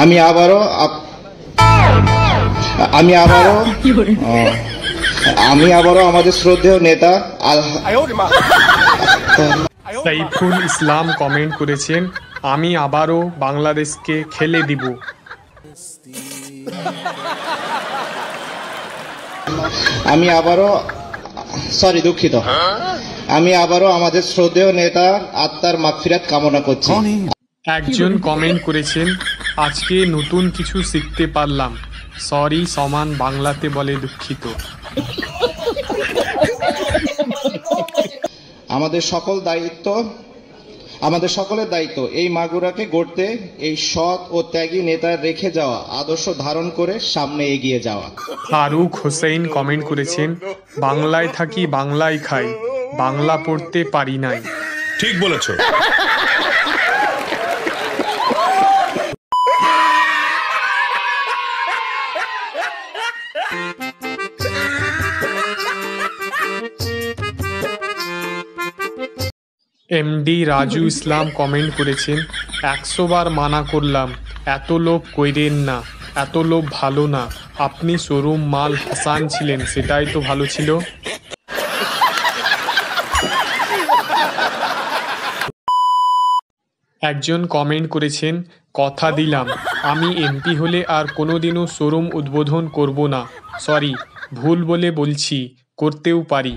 আমি আবারও আমি আবারও আমি আবারও আমাদের শ্রদ্ধেয় নেতা সাইফুল ইসলাম কমেন্ট করেছেন, আমি আবারও বাংলাদেশকে খেলে দিব। আমি আবারও দুঃখিত। আমি আবারও আমাদের শ্রদ্ধেয় নেতা আত্মার মাগফিরাত কামনা করছি। একজন কমেন্ট করেছেন, আজকে নতুন কিছু শিখতে পারলাম। সরি সমান বাংলাতে বলে দুঃখিত। আমাদের সকলের দায়িত্ব এই মাগুরাকে গড়তে এই সৎ ও ত্যাগী নেতার রেখে যাওয়া আদর্শ ধারণ করে সামনে এগিয়ে যাওয়া। ফারুক হোসেন কমেন্ট করেছেন, বাংলায় থাকি বাংলায় খাই, বাংলা পড়তে পারি নাই। ঠিক বলেছো। এমডি রাজু ইসলাম কমেন্ট করেছেন, 100 বার মানা করলাম, এত লোভ কইরেন না, এত লোভ ভালো না। আপনি শোরুম মাল হাসান ছিলেন, সেটাই তো ভালো ছিল। একজন কমেন্ট করেছেন, কথা দিলাম আমি এমপি হলে আর কোনোদিনও শোরুম উদ্বোধন করব না। সরি, ভুল বলে বলছি, করতেও পারি।